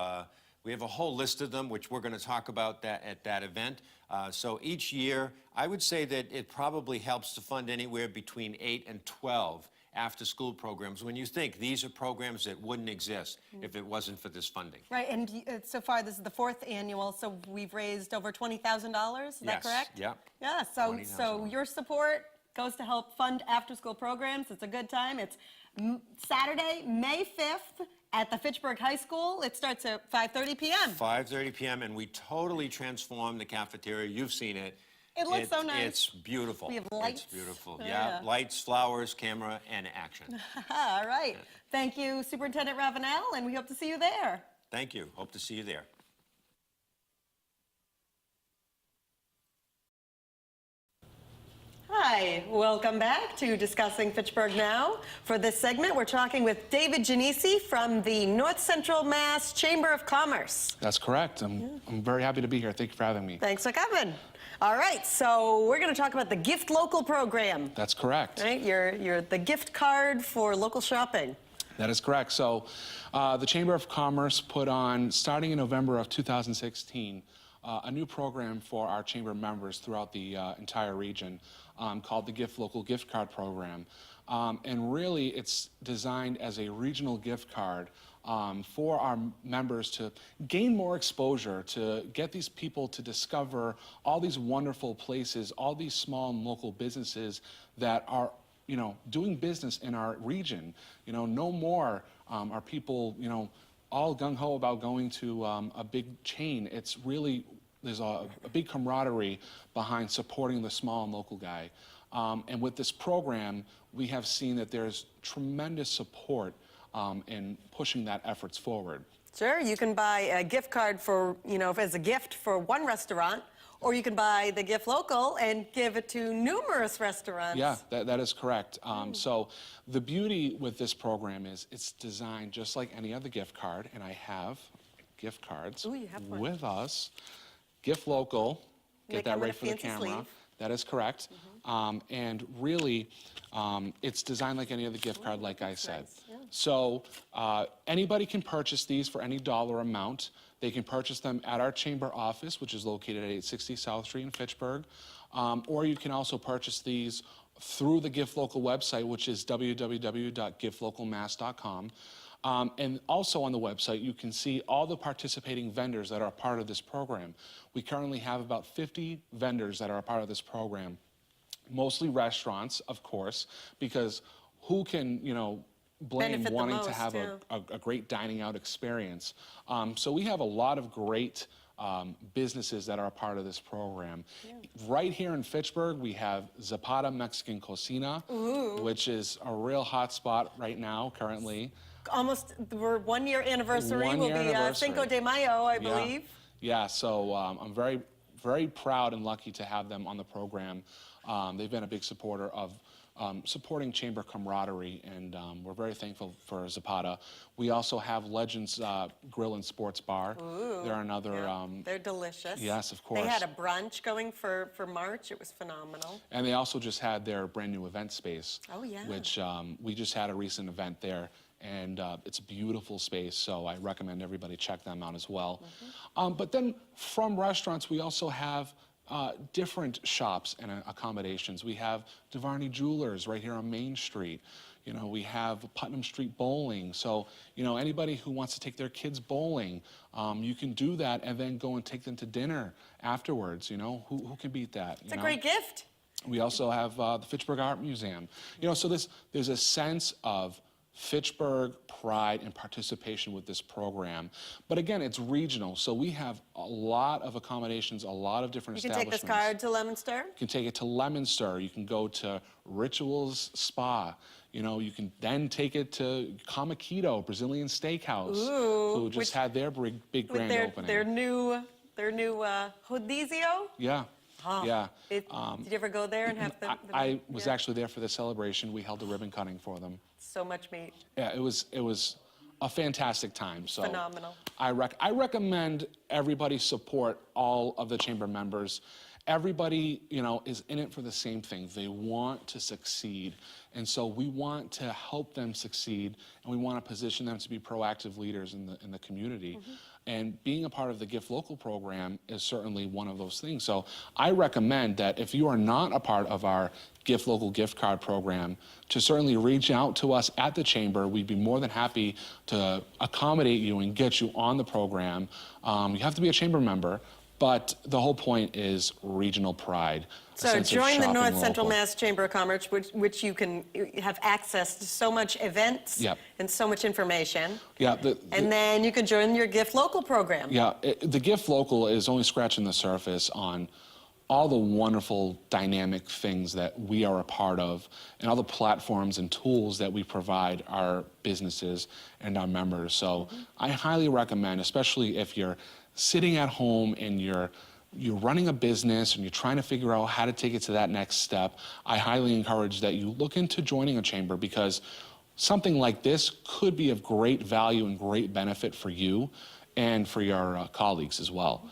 We have a whole list of them, which we're going to talk about at that event. So each year, I would say that it probably helps to fund anywhere between 8 and 12 after-school programs. When you think these are programs that wouldn't exist if it wasn't for this funding. Right, and so far this is the 4th annual, so we've raised over $20,000, is that correct? Yeah. Yeah, so your support goes to help fund after-school programs. It's a good time. It's Saturday, May 5th at the Fitchburg High School. It starts at 5:30 p.m. 5:30 p.m. and we totally transformed the cafeteria. You've seen it. It looks so nice. It's beautiful. We have lights. It's beautiful. Yeah. Yeah, lights, flowers, camera, and action. All right. Thank you, Superintendent Ravenel, and we hope to see you there. Thank you. Hope to see you there. Hi, welcome back to Discussing Fitchburg Now. For this segment, we're talking with David Ginisi from the North Central Mass Chamber of Commerce. That's correct. I'm very happy to be here. Thank you for having me. Thanks for coming. All right, so we're going to talk about the Gift Local program. That's correct. Right, you're the gift card for local shopping. That is correct. So the Chamber of Commerce put on, starting in November of 2016, a new program for our chamber members throughout the entire region called the Gift Local Gift Card Program. And really, it's designed as a regional gift card for our members to gain more exposure, to get these people to discover all these wonderful places, all these small and local businesses that are, doing business in our region. No more are people, all gung-ho about going to a big chain. It's really, there's a big camaraderie behind supporting the small and local guy. And with this program, we have seen that there's tremendous support in pushing that efforts forward. Sure, you can buy a gift card for, as a gift for one restaurant, or you can buy the Gift Local and give it to numerous restaurants. Yeah, that is correct. So the beauty with this program is it's designed just like any other gift card, and I have gift cards Ooh, you have one. with us. Gift Local, They get that come in right a for the fancy camera. sleeve. That is correct. And really, it's designed like any other gift card, like I said. nice, yeah. So anybody can purchase these for any dollar amount. They can purchase them at our chamber office, which is located at 860 South Street in Fitchburg. Or you can also purchase these through the Gift Local website, which is www.giftlocalmass.com. And also on the website, you can see all the participating vendors that are a part of this program. We currently have about 50 vendors that are a part of this program, mostly restaurants, of course, because who can, blame Benefit the wanting to most, have yeah. a great dining out experience. So we have a lot of great businesses that are a part of this program. Right here in Fitchburg, we have Zapata Mexican Cocina, which is a real hot spot right now, currently. Almost, we're 1 year anniversary. 1 Will year be anniversary. Cinco de Mayo, I Yeah. believe. Yeah, so I'm very, very proud and lucky to have them on the program. They've been a big supporter of supporting chamber camaraderie, and we're very thankful for Zapata. We also have Legends Grill and Sports Bar. They're another. They're delicious. Yes, of course. They had a brunch going for March. It was phenomenal. And they also just had their brand new event space. Oh, yeah. Which we just had a recent event there, and it's a beautiful space, so I recommend everybody check them out as well. But then from restaurants, we also have different shops and accommodations. We have Devarney Jewelers right here on Main Street. You know, we have Putnam Street Bowling. So, you know, anybody who wants to take their kids bowling, you can do that and then go and take them to dinner afterwards. You know, who can beat that? It's a great gift. We also have the Fitchburg Art Museum. You know, so there's a sense of Fitchburg pride and participation with this program. But again, it's regional, so we have a lot of accommodations, a lot of different You can take establishments. this card to Leominster. You can take it to Leominster. You can go to Rituals Spa. You know, you can then take it to Kamakito, Brazilian Steakhouse, who just had their big With grand opening. their new rodizio. Yeah. Oh, Yeah. did you ever go there and have the I was actually there for the celebration. We held a ribbon cutting for them. so much meat. Yeah, it was a fantastic time. So Phenomenal. I recommend everybody support all of the chamber members. Everybody, you know, is in it for the same thing. They want to succeed. And so we want to help them succeed, and we want to position them to be proactive leaders in the community. And being a part of the Gift Local program is certainly one of those things. So I recommend that if you are not a part of our Gift Local gift card program, to certainly reach out to us at the chamber. We'd be more than happy to accommodate you and get you on the program. You have to be a chamber member, but the whole point is regional pride. So join the North Central Mass Chamber of Commerce, which you can have access to so much events Yep. and so much information. Yeah, And then you can join your Gift Local program. yeah, the Gift Local is only scratching the surface on all the wonderful dynamic things that we are a part of and all the platforms and tools that we provide our businesses and our members. So I highly recommend, especially if you're sitting at home and you're running a business and you're trying to figure out how to take it to that next step, I highly encourage that you look into joining a chamber, because something like this could be of great value and great benefit for you and for your colleagues as well.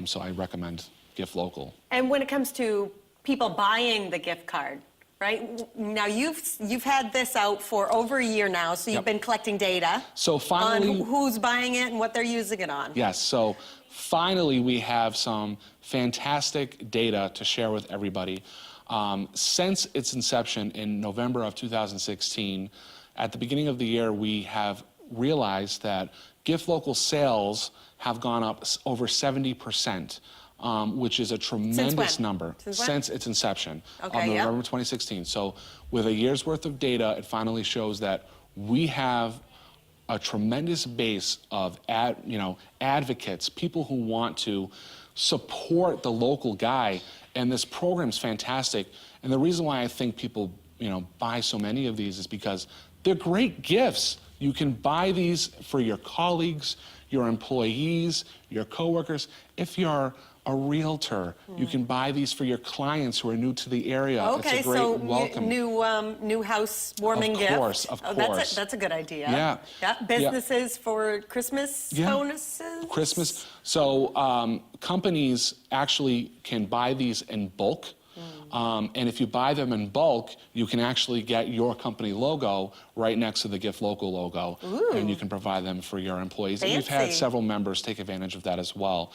So I recommend Gift Local. And when it comes to people buying the gift card, right? Now you've had this out for over a year now, so you've Yep. been collecting data So finally, on who's buying it and what they're using it on. yes, so finally we have some fantastic data to share with everybody. Since its inception in November of 2016, at the beginning of the year, we have realized that Gift Local sales have gone up over 70%. Which is a tremendous when? number Since when? since its inception Okay, of yeah. November 2016. So with a year's worth of data, it finally shows that we have a tremendous base of advocates, people who want to support the local guy, and this program's fantastic. And the reason why I think people buy so many of these is because they're great gifts. You can buy these for your colleagues, your employees, your coworkers. If you're a realtor, you can buy these for your clients who are new to the area. Okay, it's a great so welcome. new housewarming Of gift. course, of Oh, course. That's a good idea. Yeah. Businesses for Christmas Yeah. bonuses. Christmas. So companies actually can buy these in bulk. And if you buy them in bulk, you can actually get your company logo right next to the Gift Local logo. And you can provide them for your employees. And we've had Fancy. several members take advantage of that as well.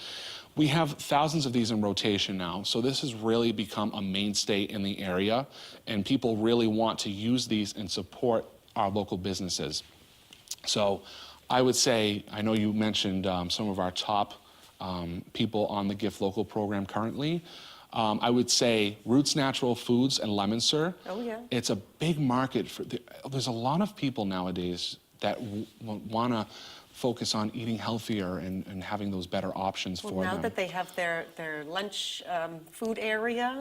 We have thousands of these in rotation now, so this has really become a mainstay in the area, and people really want to use these and support our local businesses. So I would say, I know you mentioned some of our top people on the Gift Local program currently. I would say Roots Natural Foods and Leominster. Oh, yeah. It's a big market. There's a lot of people nowadays that want to focus on eating healthier and having those better options for Now them. that they have their lunch food area,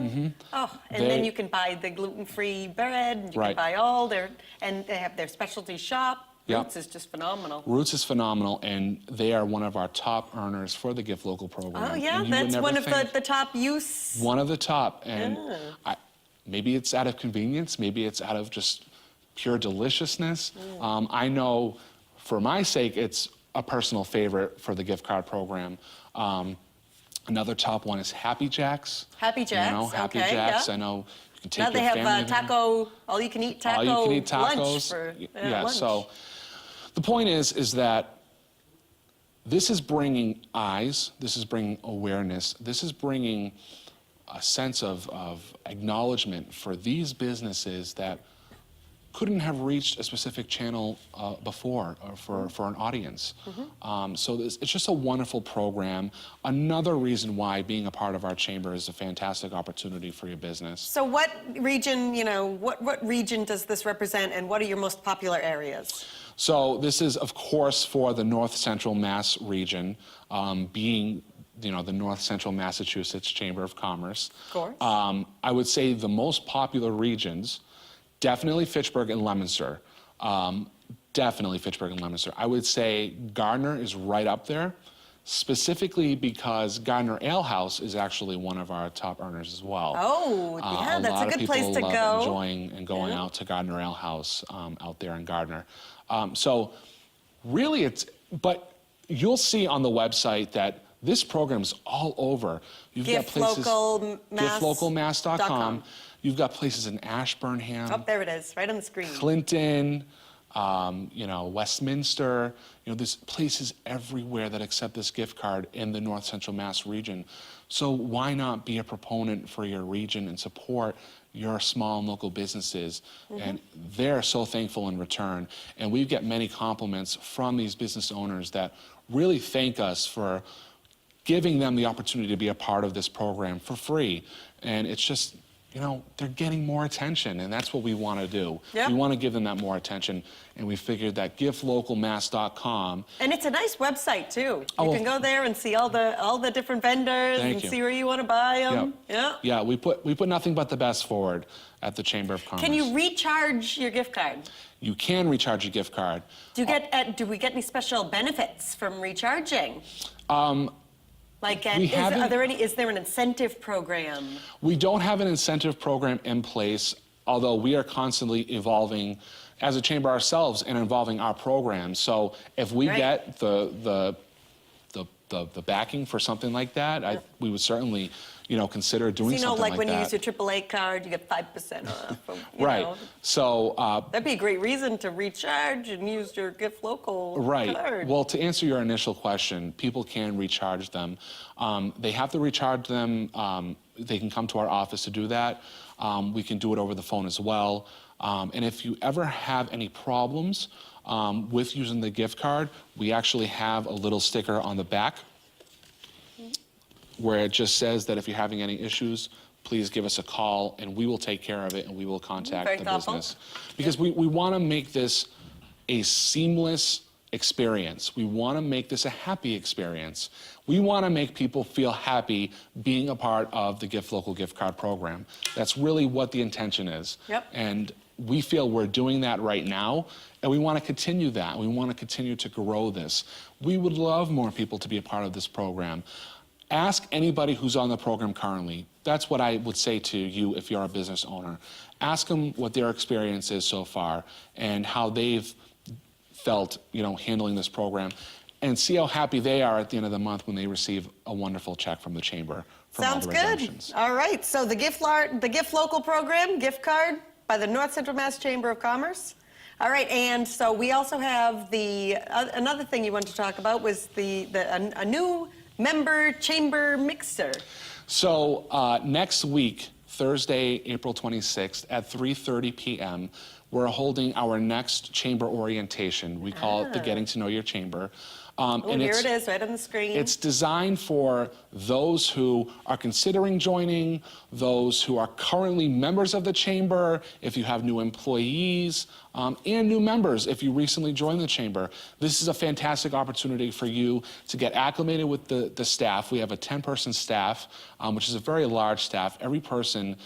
oh, and then you can buy the gluten-free bread, and you Right. can buy all their, and they have their specialty shop. Yep. Roots is just phenomenal. Roots is phenomenal, and they are one of our top earners for the Gift Local program. Oh yeah, And you would that's never one of think- the top use. One of the top, and maybe it's out of convenience, maybe it's out of just pure deliciousness. I know, for my sake, it's a personal favorite for the gift card program. Another top one is Happy Jacks. Happy Jacks, You know, Happy okay, Jacks. yeah. I know you can take Now they your family have there. taco, all-you-can-eat taco All-you-can-eat tacos. lunch for Yeah, lunch. so the point is that this is bringing eyes, this is bringing awareness, this is bringing a sense of acknowledgement for these businesses that couldn't have reached a specific channel before for an audience. So it's just a wonderful program. Another reason why being a part of our chamber is a fantastic opportunity for your business. So what region, what region does this represent, and what are your most popular areas? So this is, of course, for the North Central Mass region, being the North Central Massachusetts Chamber of Commerce. Of course. I would say the most popular regions, definitely Fitchburg and Leominster. Definitely Fitchburg and Leominster. I would say Gardner is right up there, specifically because Gardner Ale House is actually one of our top earners as well. Oh, yeah, that's a good place to A lot of people go. love enjoying and going out to Gardner Ale House out there in Gardner. So really but you'll see on the website that this program's all over. You've got places, GiftLocalMass.com. GiftLocalMass.com. You've got places in Ashburnham, Oh, there it is, right on the screen. Clinton, Westminster. There's places everywhere that accept this gift card in the North Central Mass region. So why not be a proponent for your region and support your small and local businesses? And they're so thankful in return. And we get many compliments from these business owners that really thank us for giving them the opportunity to be a part of this program for free. And it's just, they're getting more attention, and that's what we want to do. Yep. We want to give them that more attention, and we figured that giftlocalmass.com. And it's a nice website too. Oh, You well, can go there and see all the different vendors Thank and you. see where you want to buy them. Yeah. Yeah, we put nothing but the best forward at the Chamber of Commerce. Can you recharge your gift card? You can recharge your gift card. Do we get any special benefits from recharging? Like, is there an incentive program? We don't have an incentive program in place, although we are constantly evolving as a chamber ourselves and evolving our programs. So if we get the backing for something like that, we would certainly, consider doing something like that. like when you use your AAA card, you get 5% off. Right. So that'd be a great reason to recharge and use your Gift Local card. Well, to answer your initial question, people can recharge them. They have to recharge them. They can come to our office to do that. We can do it over the phone as well. And if you ever have any problems with using the gift card, we actually have a little sticker on the back where it just says that if you're having any issues, please give us a call and we will take care of it and we will contact Very the thoughtful. business. Because we want to make this a seamless experience. We want to make this a happy experience. We want to make people feel happy being a part of the Gift Local gift card program. That's really what the intention is. Yep. And we feel we're doing that right now, and we want to continue that. We want to continue to grow this. We would love more people to be a part of this program. Ask anybody who's on the program currently. That's what I would say to you if you're a business owner. Ask them what their experience is so far and how they've felt, handling this program, and see how happy they are at the end of the month when they receive a wonderful check from the chamber from all Sounds the good. redemptions. All right. So the Gift Local program, gift card by the North Central Mass Chamber of Commerce. All right, and so we also have another thing you wanted to talk about was a new member chamber mixer. So next week, Thursday, April 26th at 3:30 p.m., we're holding our next chamber orientation. We call it the Getting to Know Your Chamber. Oh, here it is, right on the screen. It's designed for those who are considering joining, those who are currently members of the chamber, if you have new employees, and new members if you recently joined the chamber. This is a fantastic opportunity for you to get acclimated with the staff. We have a 10-person staff, which is a very large staff. Every person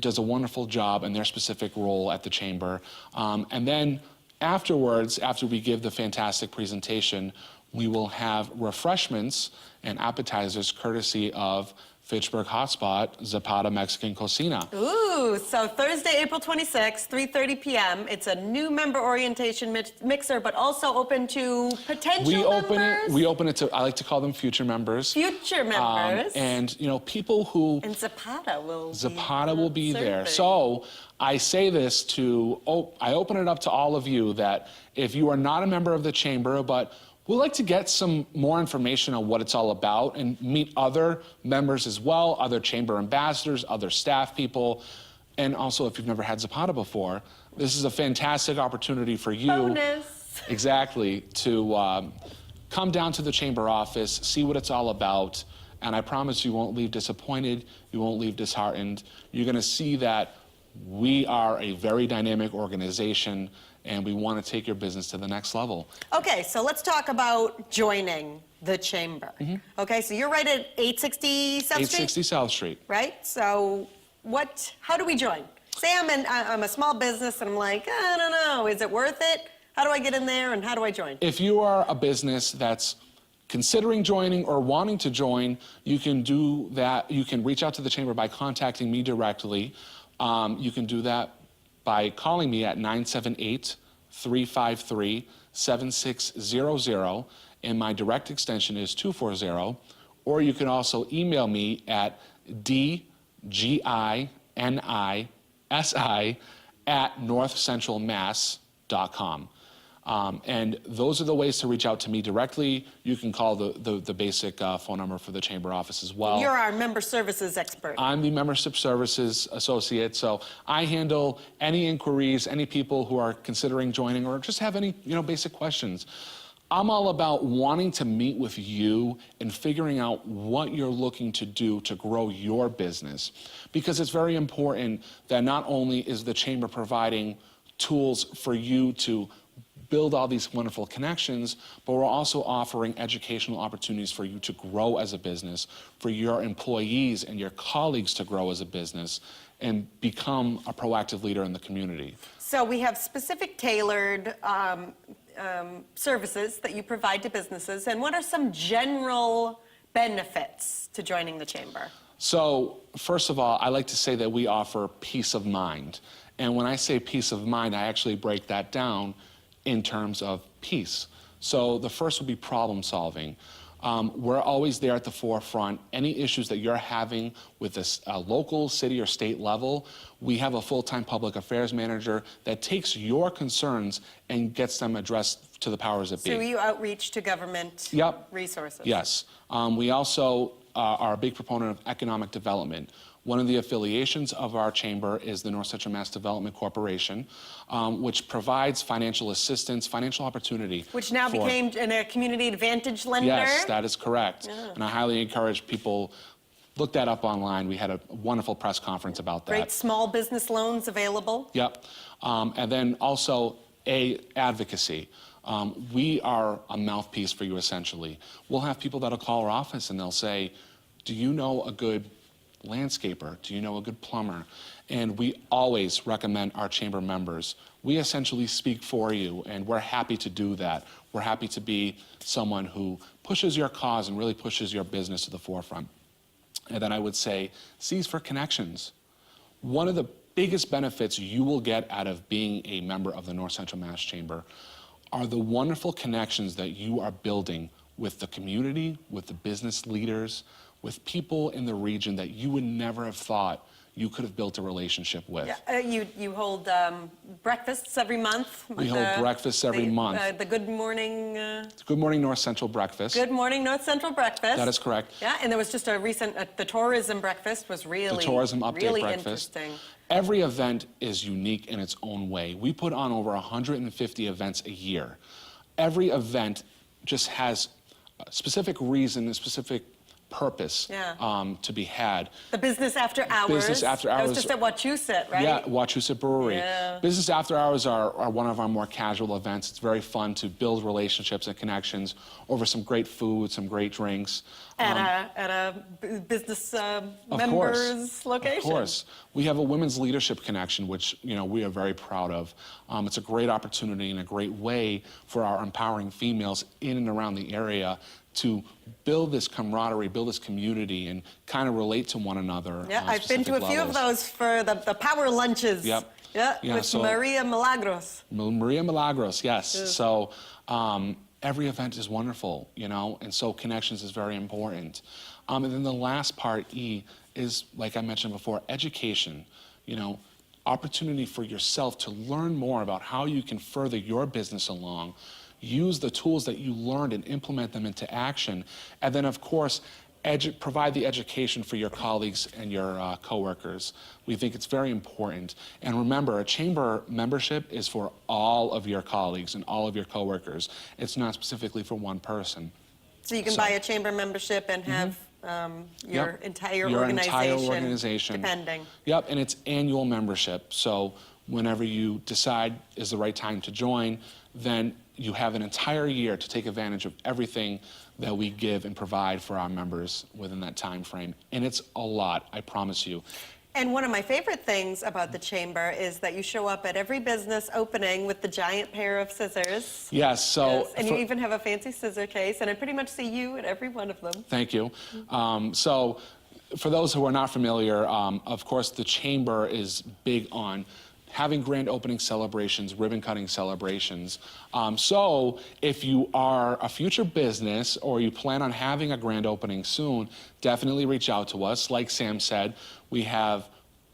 does a wonderful job in their specific role at the chamber. And then afterwards, after we give the fantastic presentation, we will have refreshments and appetizers courtesy of Fitchburg Hotspot, Zapata Mexican Cocina. Ooh, so Thursday, April 26th, 3:30 p.m. It's a new member orientation mixer, but also open to potential members? We open it to, I like to call them future members. Future members. And, you know, people who... And Zapata will be there. serving. So I say this to, I open it up to all of you that if you are not a member of the chamber, but we'd like to get some more information on what it's all about and meet other members as well, other chamber ambassadors, other staff people. And also, if you've never had Zapata before, this is a fantastic opportunity for you. Bonus. Exactly, to come down to the chamber office, see what it's all about, and I promise you won't leave disappointed, you won't leave disheartened. You're gonna see that we are a very dynamic organization and we want to take your business to the next level. Okay, so let's talk about joining the chamber. Okay, so you're right at 860 South Street? 860 South Street. Right? So how do we join? Say I'm a small business and I'm like, I don't know, is it worth it? How do I get in there and how do I join? If you are a business that's considering joining or wanting to join, you can do that. You can reach out to the chamber by contacting me directly. You can do that by calling me at 978-353-7600, and my direct extension is 240, or you can also email me at dginisi@northcentralmass.com. And those are the ways to reach out to me directly. You can call the basic phone number for the chamber office as well. You're our member services expert. I'm the membership services associate, so I handle any inquiries, any people who are considering joining or just have any, basic questions. I'm all about wanting to meet with you and figuring out what you're looking to do to grow your business. Because it's very important that not only is the chamber providing tools for you to build all these wonderful connections, but we're also offering educational opportunities for you to grow as a business, for your employees and your colleagues to grow as a business and become a proactive leader in the community. So we have specific tailored services that you provide to businesses, and what are some general benefits to joining the chamber? So, first of all, I like to say that we offer peace of mind. And when I say peace of mind, I actually break that down in terms of peace. So the first would be problem solving. We're always there at the forefront. Any issues that you're having with this local, city, or state level, we have a full-time public affairs manager that takes your concerns and gets them addressed to the powers that be. So you outreach to government resources? Yes. We also are a big proponent of economic development. One of the affiliations of our chamber is the North Central Mass Development Corporation, which provides financial assistance, financial opportunity. Which now became a community advantage lender? Yes, that is correct. Yeah. And I highly encourage people, look that up online. We had a wonderful press conference about that. Great small business loans available? Yep. And then also advocacy. We are a mouthpiece for you, essentially. We'll have people that'll call our office and they'll say, do you know a good landscaper? Do you know a good plumber? And we always recommend our chamber members. We essentially speak for you, and we're happy to do that. We're happy to be someone who pushes your cause and really pushes your business to the forefront. And then I would say, C's for connections. One of the biggest benefits you will get out of being a member of the North Central Mass Chamber are the wonderful connections that you are building with the community, with the business leaders, with people in the region that you would never have thought you could have built a relationship with. Yeah, you hold breakfasts every month? We hold breakfasts every month. The Good Morning... Good Morning North Central Breakfast. Good Morning North Central Breakfast. That is correct. Yeah, and there was just a recent, the tourism breakfast was really, the tourism update really breakfast. interesting. Every event is unique in its own way. We put on over 150 events a year. Every event just has a specific reason, a specific purpose Yeah. to be had. The business after hours. Business after That was hours. just at Wachusett, right? Yeah, Wachusett Brewery. Yeah. Business after hours are one of our more casual events. It's very fun to build relationships and connections over some great food, some great drinks. At a business Of members location. Of course. We have a women's leadership connection, which we are very proud of. It's a great opportunity and a great way for our empowering females in and around the area to build this camaraderie, build this community, and kind of relate to one another. Yeah, on I've been to a specific few of levels. those for the power lunches. Yep. Yeah, with so- Maria Milagros. Maria Milagros, yes. So every event is wonderful, and so connections is very important. And then the last part, E, is, like I mentioned before, education. Opportunity for yourself to learn more about how you can further your business along, use the tools that you learned and implement them into action, and then, of course, provide the education for your colleagues and your coworkers. We think it's very important. And remember, a chamber membership is for all of your colleagues and all of your coworkers. It's not specifically for one person. So you can buy a chamber membership and have your Yep. entire Your organization. entire organization. Depending. Yep, and it's annual membership. So whenever you decide is the right time to join, then you have an entire year to take advantage of everything that we give and provide for our members within that time frame. And it's a lot, I promise you. And one of my favorite things about the chamber is that you show up at every business opening with the giant pair of scissors. Yes, so... Yes, and you even have a fancy scissor case, and I pretty much see you at every one of them. Thank you. So for those who are not familiar, of course, the chamber is big on having grand opening celebrations, ribbon cutting celebrations. So if you are a future business or you plan on having a grand opening soon, definitely reach out to us. Like Sam said, we have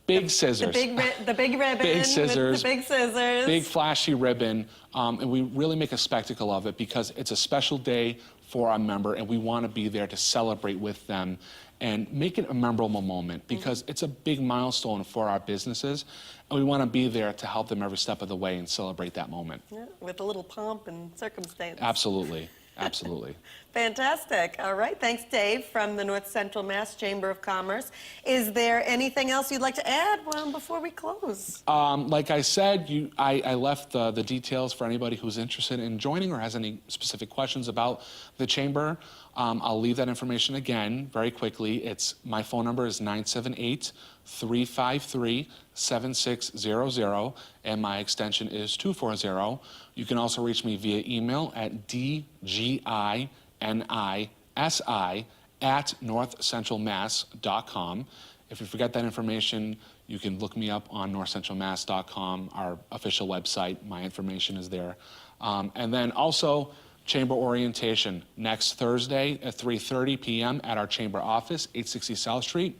big scissors. The big ribbon. Big scissors. With the big scissors. Big flashy ribbon, and we really make a spectacle of it because it's a special day for our member, and we want to be there to celebrate with them and make it a memorable moment because it's a big milestone for our businesses, and we want to be there to help them every step of the way and celebrate that moment. Yeah, with a little pomp and circumstance. Absolutely, absolutely. Fantastic. All right. Thanks, Dave, from the North Central Mass Chamber of Commerce. Is there anything else you'd like to add before we close? Like I said, I left the details for anybody who's interested in joining or has any specific questions about the chamber. I'll leave that information again very quickly. My phone number is 978-353-7600, and my extension is 240. You can also reach me via email at dginisi@northcentralmass.com. If you forget that information, you can look me up on northcentralmass.com, our official website. My information is there. And then also, chamber orientation next Thursday at 3:30 p.m. at our chamber office, 860 South Street.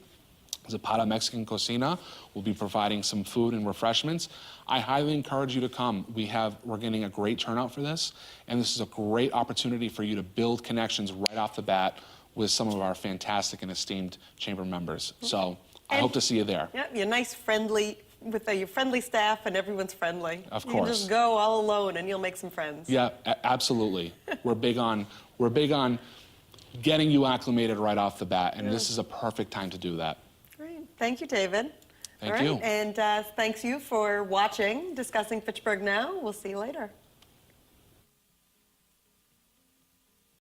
Zapata Mexican Cocina will be providing some food and refreshments. I highly encourage you to come. We're getting a great turnout for this, and this is a great opportunity for you to build connections right off the bat with some of our fantastic and esteemed chamber members. So I hope to see you there. Yeah, you're nice, friendly, with your friendly staff, and everyone's friendly. Of You course. can just go all alone, and you'll make some friends. Yeah, absolutely. We're big on getting you acclimated right off the bat, and this is a perfect time to do that. Great. Thank you, David. Thank all right. you. And thanks you for watching Discussing Fitchburg Now. We'll see you later.